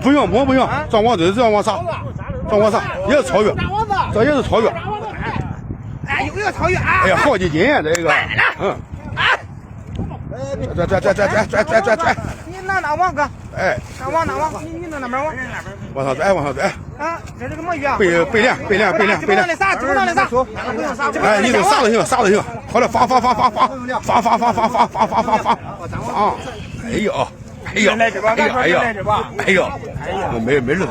不用摸不用，撞网就是要往上，撞往上也是超越，这也是超越。哎，有一个超越啊！哎呀，好几斤呀，这个。嗯。拽！你拿网哥。哎。拿网，你拿那边网。往上拽，往上拽。啊，这是个么鱼啊？背链。这那里啥？哎，你这啥都行，啥都行。好了，放。哎呦，没日子。